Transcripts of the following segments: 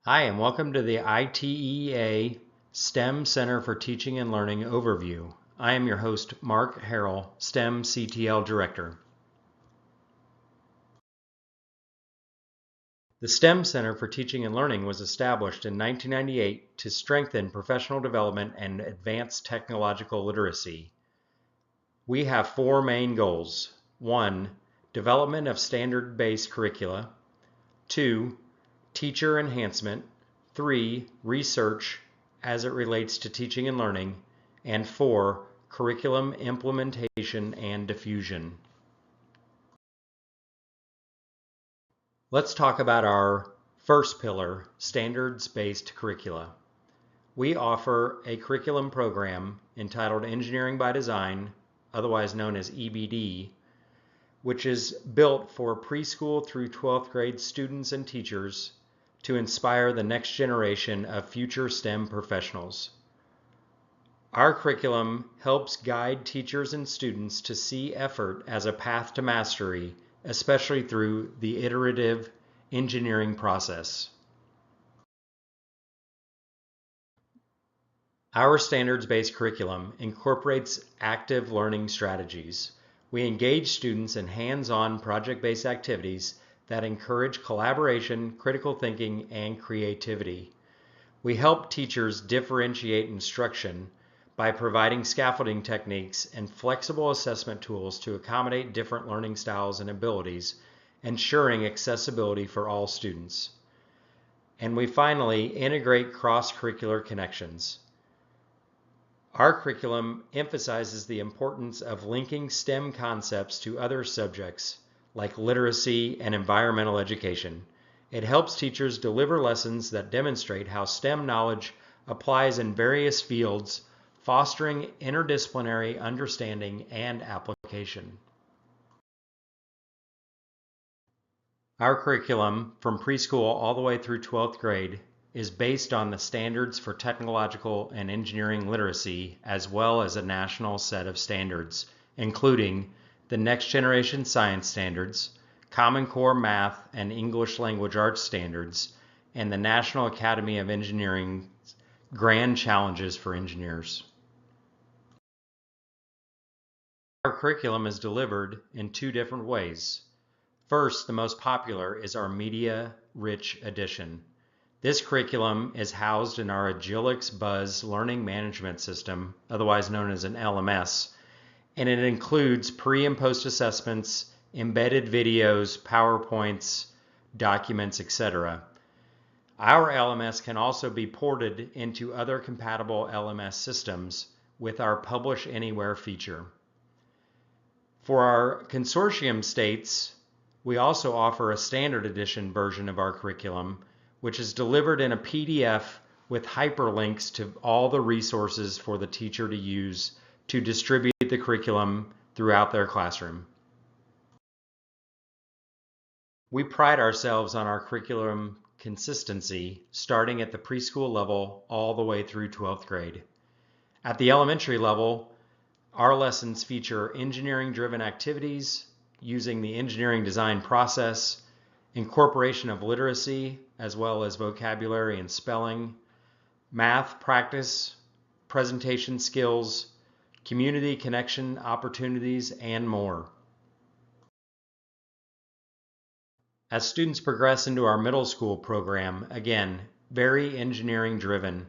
Hi, and welcome to the ITEEA STEM Center for Teaching and Learning overview. I am your host, Mark Harrell, STEM CTL Director. The STEM Center for Teaching and Learning was established in 1998 to strengthen professional development and advance technological literacy. We have four main goals. 1. Development of standard-based curricula. 2. Teacher enhancement. 3. Research as it relates to teaching and learning. And 4. Curriculum implementation and diffusion. Let's talk about our first pillar, standards-based curricula. We offer a curriculum program entitled Engineering by Design, otherwise known as EBD, which is built for preschool through 12th grade students and teachers to inspire the next generation of future STEM professionals. Our curriculum helps guide teachers and students to see effort as a path to mastery, especially through the iterative engineering process. Our standards-based curriculum incorporates active learning strategies. We engage students in hands-on project-based activities that encourage collaboration, critical thinking, and creativity. We help teachers differentiate instruction by providing scaffolding techniques and flexible assessment tools to accommodate different learning styles and abilities, ensuring accessibility for all students. And we finally integrate cross-curricular connections. Our curriculum emphasizes the importance of linking STEM concepts to other subjects like literacy and environmental education. It helps teachers deliver lessons that demonstrate how STEM knowledge applies in various fields, fostering interdisciplinary understanding and application. Our curriculum, from preschool all the way through 12th grade, is based on the standards for technological and engineering literacy, as well as a national set of standards, including the Next Generation Science Standards, Common Core Math and English Language Arts Standards, and the National Academy of Engineering's Grand Challenges for Engineers. Our curriculum is delivered in two different ways. First, the most popular is our media-rich edition. This curriculum is housed in our Agilix Buzz Learning Management System, otherwise known as an LMS, and it includes pre- and post-assessments, embedded videos, PowerPoints, documents, etc. Our LMS can also be ported into other compatible LMS systems with our Publish Anywhere feature. For our consortium states, we also offer a standard edition version of our curriculum, which is delivered in a PDF with hyperlinks to all the resources for the teacher to use to distribute the curriculum throughout their classroom. We pride ourselves on our curriculum consistency, starting at the preschool level all the way through 12th grade. At the elementary level, our lessons feature engineering-driven activities using the engineering design process, incorporation of literacy, as well as vocabulary and spelling, math practice, presentation skills, community connection opportunities, and more. As students progress into our middle school program, again, very engineering driven.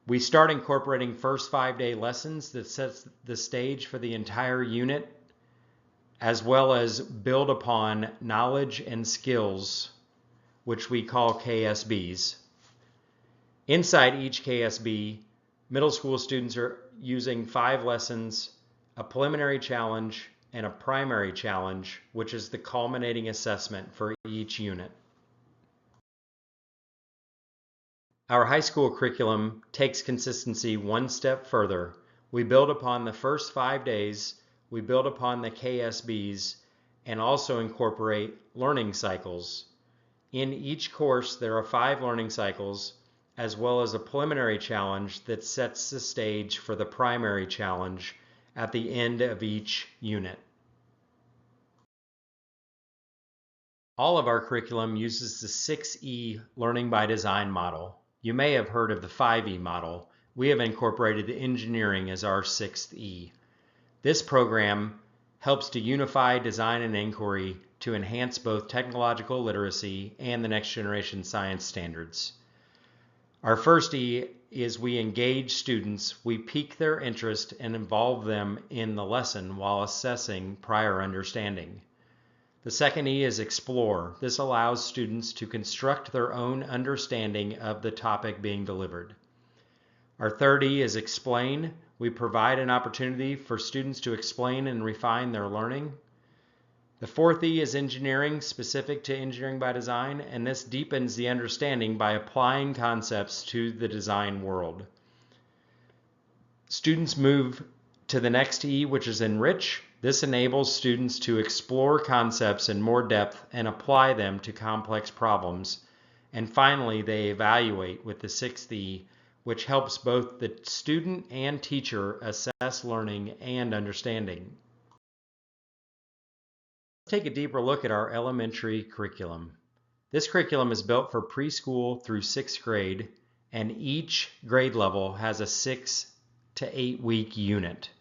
We start incorporating first 5-day lessons that sets the stage for the entire unit, as well as build upon knowledge and skills, which we call KSBs. Inside each KSB, middle school students are using 5 lessons, a preliminary challenge, and a primary challenge, which is the culminating assessment for each unit. Our high school curriculum takes consistency one step further. We build upon the first 5 days, we build upon the KSBs, and also incorporate learning cycles. In each course, there are 5 learning cycles, as well as a preliminary challenge that sets the stage for the primary challenge at the end of each unit. All of our curriculum uses the 6E Learning by Design model. You may have heard of the 5E model. We have incorporated engineering as our 6th E. This program helps to unify design and inquiry to enhance both technological literacy and the next generation science standards. Our first E is we engage students, we pique their interest and involve them in the lesson while assessing prior understanding. The second E is explore. This allows students to construct their own understanding of the topic being delivered. Our third E is explain. We provide an opportunity for students to explain and refine their learning. The fourth E is engineering, specific to engineering by design, and this deepens the understanding by applying concepts to the design world. Students move to the next E, which is enrich. This enables students to explore concepts in more depth and apply them to complex problems. And finally, they evaluate with the sixth E, which helps both the student and teacher assess learning and understanding. Let's take a deeper look at our elementary curriculum. This curriculum is built for preschool through 6th grade, and each grade level has a 6 to 8 week unit.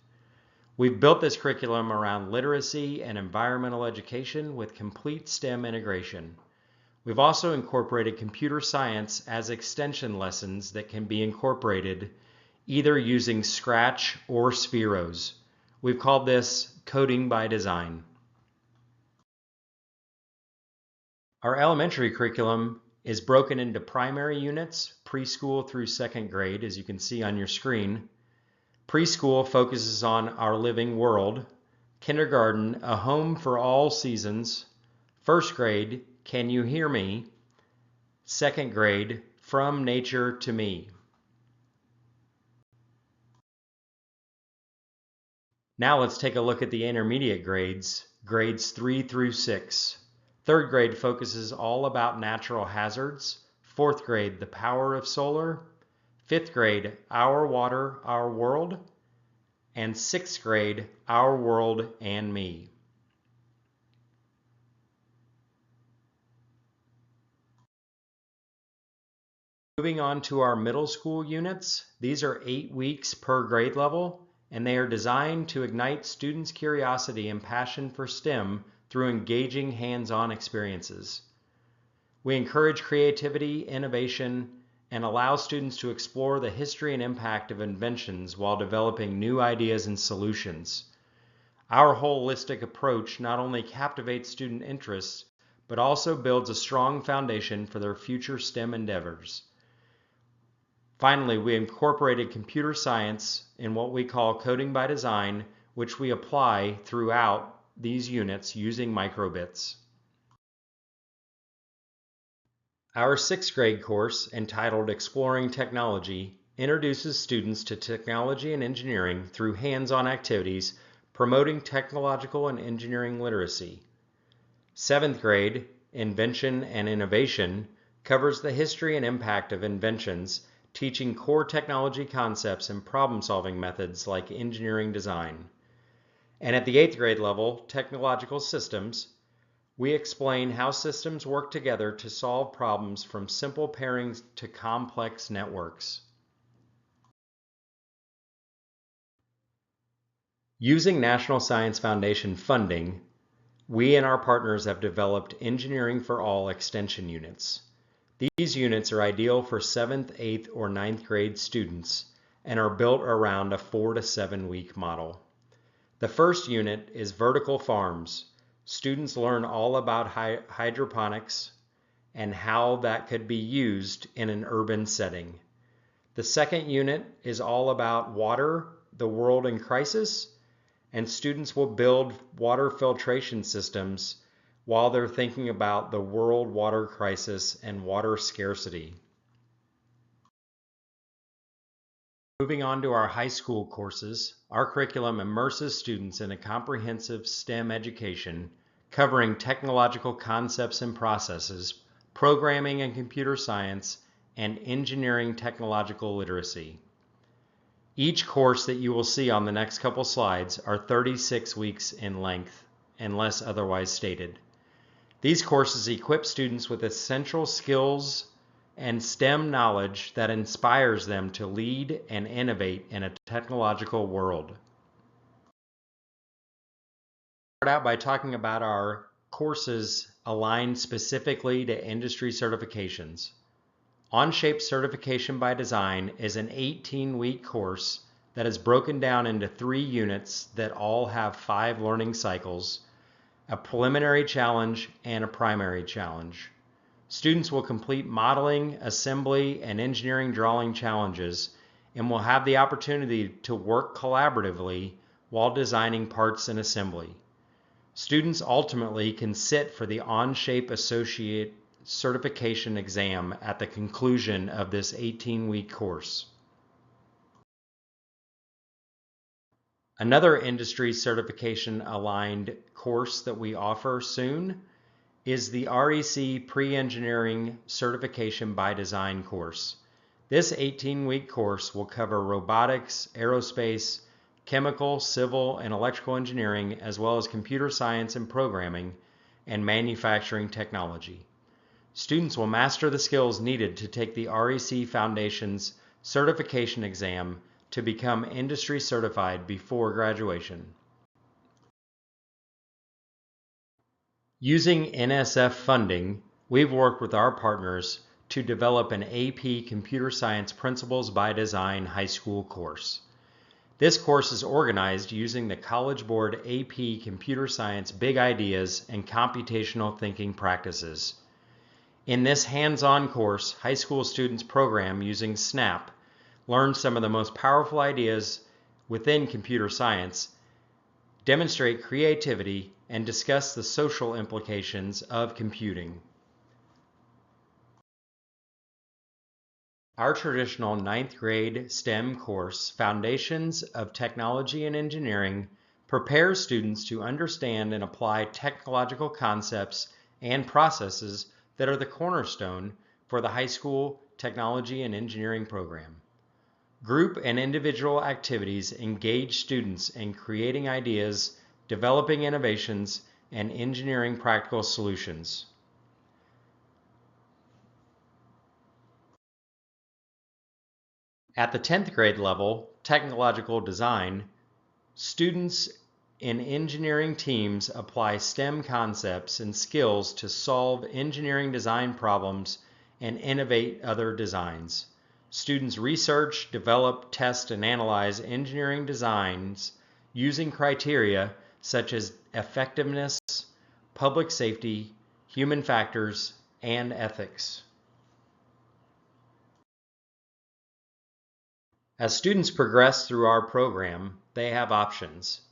We've built this curriculum around literacy and environmental education with complete STEM integration. We've also incorporated computer science as extension lessons that can be incorporated either using Scratch or Spheros. We've called this coding by design. Our elementary curriculum is broken into primary units, preschool through 2nd grade, as you can see on your screen. Preschool focuses on our living world. Kindergarten, a home for all seasons. 1st grade, can you hear me? 2nd grade, from nature to me. Now let's take a look at the intermediate grades, grades 3 through 6. 3rd grade focuses all about natural hazards. 4th grade, the power of solar. 5th grade, our water, our world. And 6th grade, our world and me. Moving on to our middle school units, these are 8 weeks per grade level, and they are designed to ignite students' curiosity and passion for STEM through engaging hands-on experiences. We encourage creativity, innovation, and allow students to explore the history and impact of inventions while developing new ideas and solutions. Our holistic approach not only captivates student interests, but also builds a strong foundation for their future STEM endeavors. Finally, we incorporated computer science in what we call coding by design, which we apply throughout these units using microbits. Our 6th grade course, entitled Exploring Technology, introduces students to technology and engineering through hands-on activities promoting technological and engineering literacy. 7th grade, Invention and Innovation, covers the history and impact of inventions, teaching core technology concepts and problem-solving methods like engineering design. And at the 8th grade level, Technological Systems, we explain how systems work together to solve problems from simple pairings to complex networks. Using National Science Foundation funding, we and our partners have developed Engineering for All extension units. These units are ideal for 7th, 8th, or 9th grade students and are built around a 4 to 7 week model. The first unit is Vertical Farms. Students learn all about hydroponics and how that could be used in an urban setting. The second unit is all about water, the world in crisis, and students will build water filtration systems while they're thinking about the world water crisis and water scarcity. Moving on to our high school courses, our curriculum immerses students in a comprehensive STEM education covering technological concepts and processes, programming and computer science, and engineering technological literacy. Each course that you will see on the next couple slides are 36 weeks in length, unless otherwise stated. These courses equip students with essential skills and STEM knowledge that inspires them to lead and innovate in a technological world. Start out by talking about our courses aligned specifically to industry certifications. Onshape Certification by Design is an 18-week course that is broken down into 3 units that all have 5 learning cycles, a preliminary challenge, and a primary challenge. Students will complete modeling, assembly, and engineering drawing challenges and will have the opportunity to work collaboratively while designing parts and assembly. Students ultimately can sit for the Onshape Associate Certification exam at the conclusion of this 18-week course. Another industry certification aligned course that we offer soon is the REC Pre-Engineering Certification by Design course. This 18-week course will cover robotics, aerospace, chemical, civil, and electrical engineering, as well as computer science and programming, and manufacturing technology. Students will master the skills needed to take the REC Foundation's certification exam to become industry certified before graduation. Using NSF funding, we've worked with our partners to develop an AP Computer Science Principles by Design high school course. This course is organized using the College Board AP Computer Science Big Ideas and Computational Thinking Practices. In this hands-on course, high school students program using SNAP, learn some of the most powerful ideas within computer science, demonstrate creativity, and discuss the social implications of computing. Our traditional 9th grade STEM course, Foundations of Technology and Engineering, prepares students to understand and apply technological concepts and processes that are the cornerstone for the high school technology and engineering program. Group and individual activities engage students in creating ideas, developing innovations, and engineering practical solutions. At the 10th grade level, technological design, students in engineering teams apply STEM concepts and skills to solve engineering design problems and innovate other designs. Students research, develop, test, and analyze engineering designs using criteria such as effectiveness, public safety, human factors, and ethics. As students progress through our program, they have options.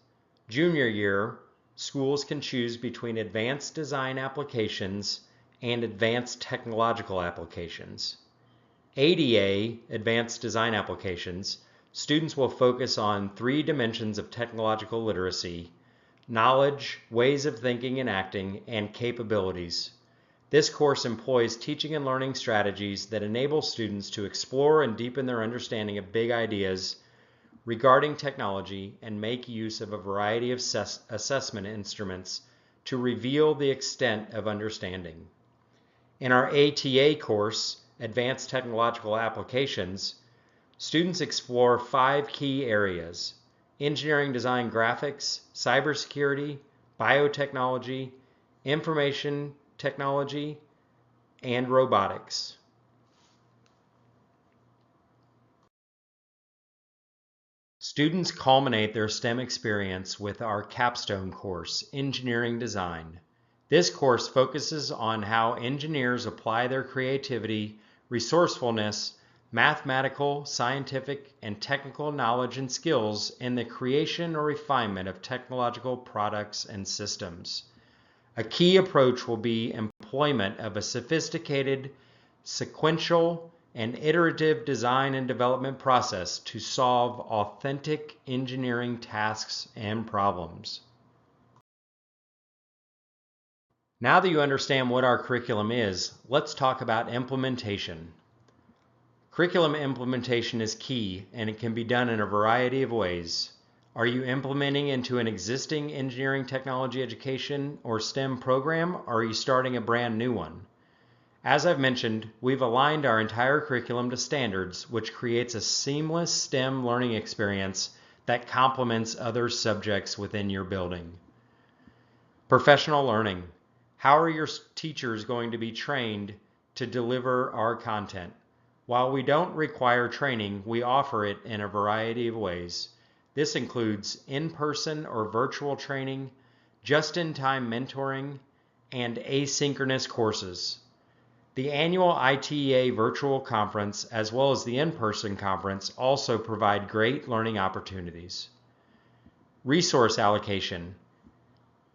Junior year, schools can choose between advanced design applications and advanced technological applications. ADA, Advanced Design Applications, students will focus on 3 dimensions of technological literacy: knowledge, ways of thinking and acting, and capabilities. This course employs teaching and learning strategies that enable students to explore and deepen their understanding of big ideas regarding technology and make use of a variety of assessment instruments to reveal the extent of understanding. In our ITEEA course, Advanced Technological Applications, students explore 5 key areas: engineering design graphics, cybersecurity, biotechnology, information technology, and robotics. Students culminate their STEM experience with our capstone course, Engineering Design. This course focuses on how engineers apply their creativity, resourcefulness, mathematical, scientific, and technical knowledge and skills in the creation or refinement of technological products and systems. A key approach will be employment of a sophisticated, sequential, and iterative design and development process to solve authentic engineering tasks and problems. Now that you understand what our curriculum is, let's talk about implementation. Curriculum implementation is key, and it can be done in a variety of ways. Are you implementing into an existing engineering technology education or STEM program, or are you starting a brand new one? As I've mentioned, we've aligned our entire curriculum to standards, which creates a seamless STEM learning experience that complements other subjects within your building. Professional learning. How are your teachers going to be trained to deliver our content? While we don't require training, we offer it in a variety of ways. This includes in-person or virtual training, just-in-time mentoring, and asynchronous courses. The annual ITEEA virtual conference, as well as the in-person conference, also provide great learning opportunities. Resource allocation.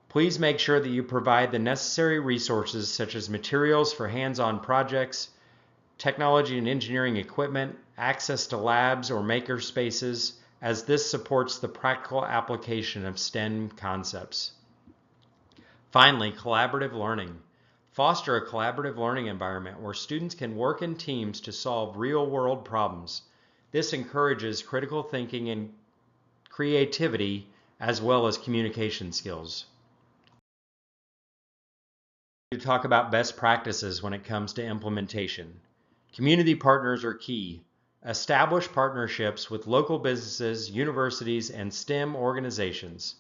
Please make sure that you provide the necessary resources such as materials for hands-on projects, technology and engineering equipment, access to labs or maker spaces, as this supports the practical application of STEM concepts. Finally, collaborative learning. Foster a collaborative learning environment where students can work in teams to solve real-world problems. This encourages critical thinking and creativity as well as communication skills. To talk about best practices when it comes to implementation. Community partners are key. Establish partnerships with local businesses, universities, and STEM organizations.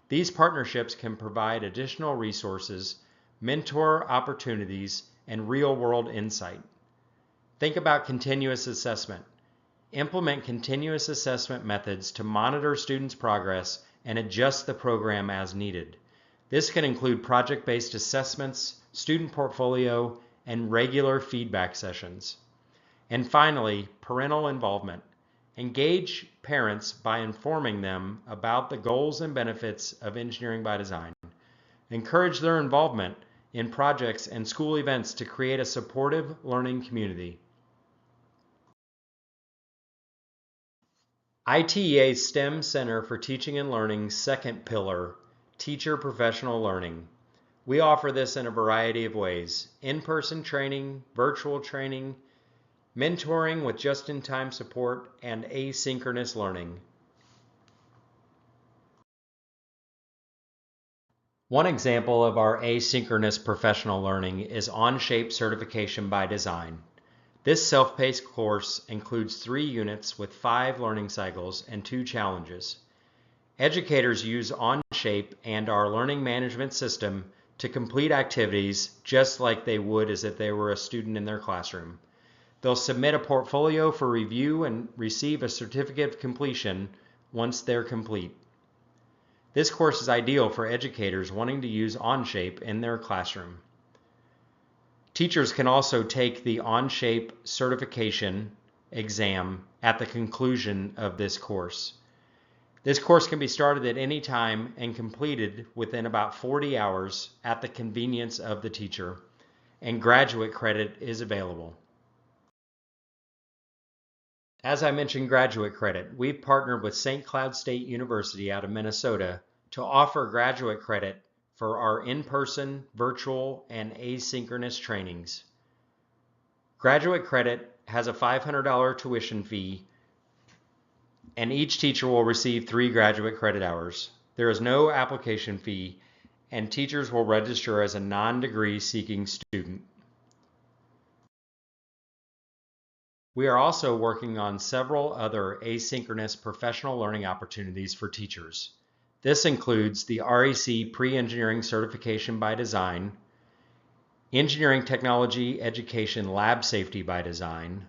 These partnerships can provide additional resources, mentor opportunities, and real-world insight. Think about continuous assessment. Implement continuous assessment methods to monitor students' progress and adjust the program as needed. This can include project-based assessments, student portfolio, and regular feedback sessions. And finally, parental involvement. Engage parents by informing them about the goals and benefits of engineering by design. Encourage their involvement in projects and school events to create a supportive learning community. ITEA's STEM Center for Teaching and Learning's second pillar, Teacher Professional Learning. We offer this in a variety of ways: in-person training, virtual training, mentoring with just-in-time support, and asynchronous learning. One example of our asynchronous professional learning is Onshape Certification by Design. This self-paced course includes 3 units with 5 learning cycles and 2 challenges. Educators use Onshape and our learning management system to complete activities just like they would as if they were a student in their classroom. They'll submit a portfolio for review and receive a certificate of completion once they're complete. This course is ideal for educators wanting to use Onshape in their classroom. Teachers can also take the Onshape certification exam at the conclusion of this course. This course can be started at any time and completed within about 40 hours at the convenience of the teacher, and graduate credit is available. As I mentioned graduate credit, we've partnered with St. Cloud State University out of Minnesota to offer graduate credit for our in-person, virtual, and asynchronous trainings. Graduate credit has a $500 tuition fee, and each teacher will receive 3 graduate credit hours. There is no application fee, and teachers will register as a non-degree seeking student. We are also working on several other asynchronous professional learning opportunities for teachers. This includes the REC Pre-Engineering Certification by Design, Engineering Technology Education Lab Safety by Design,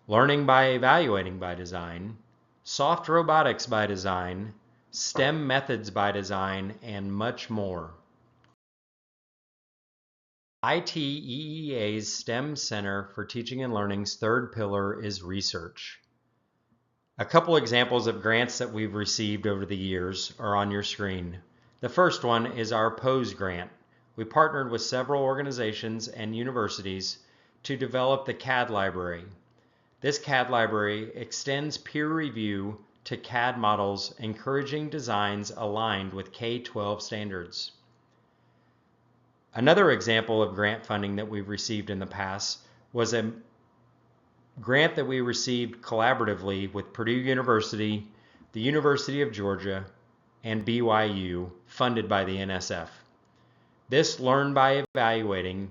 Learning by Evaluating by Design, Soft Robotics by Design, STEM Methods by Design, and much more. ITEEA's STEM Center for Teaching and Learning's third pillar is research. A couple examples of grants that we've received over the years are on your screen. The first one is our POSE grant. We partnered with several organizations and universities to develop the CAD library. This CAD library extends peer review to CAD models, encouraging designs aligned with K-12 standards. Another example of grant funding that we've received in the past was a grant that we received collaboratively with Purdue University, the University of Georgia, and BYU, funded by the NSF. This Learn by Evaluating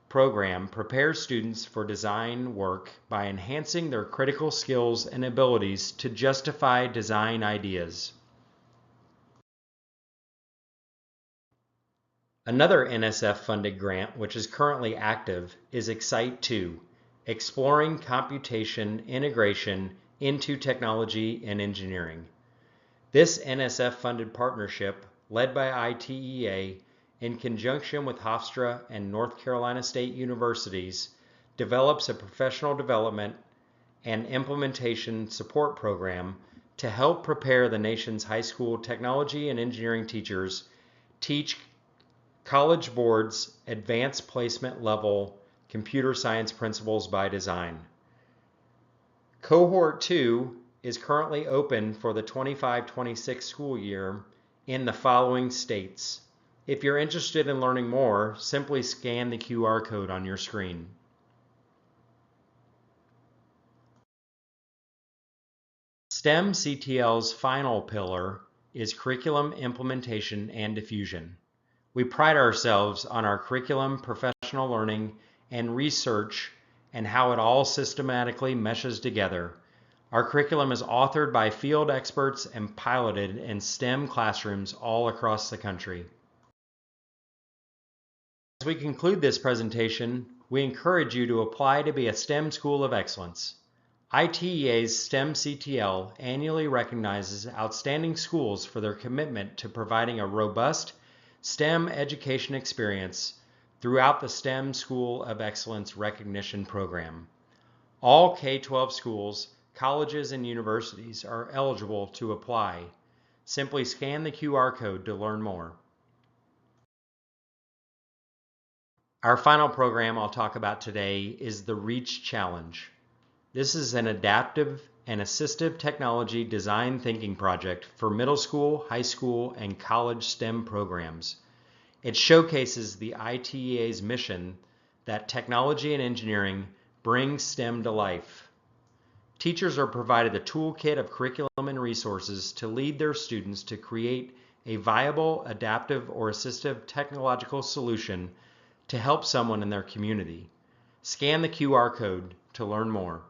program prepares students for design work by enhancing their critical skills and abilities to justify design ideas. Another NSF-funded grant, which is currently active, is Excite 2, Exploring Computation Integration into Technology and Engineering. This NSF-funded partnership, led by ITEEA, in conjunction with Hofstra and North Carolina State Universities, develops a professional development and implementation support program to help prepare the nation's high school technology and engineering teachers teach College Board's advanced placement level computer science principles by design. Cohort 2 is currently open for the 25-26 school year in the following states. If you're interested in learning more, simply scan the QR code on your screen. STEM CTL's final pillar is curriculum implementation and diffusion. We pride ourselves on our curriculum, professional learning, and research and how it all systematically meshes together. Our curriculum is authored by field experts and piloted in STEM classrooms all across the country. As we conclude this presentation, we encourage you to apply to be a STEM School of Excellence. ITEA's STEM CTL annually recognizes outstanding schools for their commitment to providing a robust STEM education experience throughout the STEM School of Excellence recognition program. All K-12 schools, colleges, and universities are eligible to apply. Simply scan the QR code to learn more. Our final program I'll talk about today is the REACH Challenge. This is an adaptive and assistive technology design thinking project for middle school, high school, and college STEM programs. It showcases the ITEA's mission that technology and engineering bring STEM to life. Teachers are provided a toolkit of curriculum and resources to lead their students to create a viable, adaptive, or assistive technological solution to help someone in their community. Scan the QR code to learn more.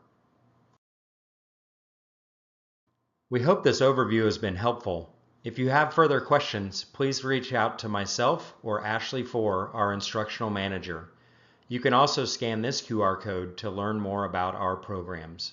We hope this overview has been helpful. If you have further questions, please reach out to myself or Ashley Four, our instructional manager. You can also scan this QR code to learn more about our programs.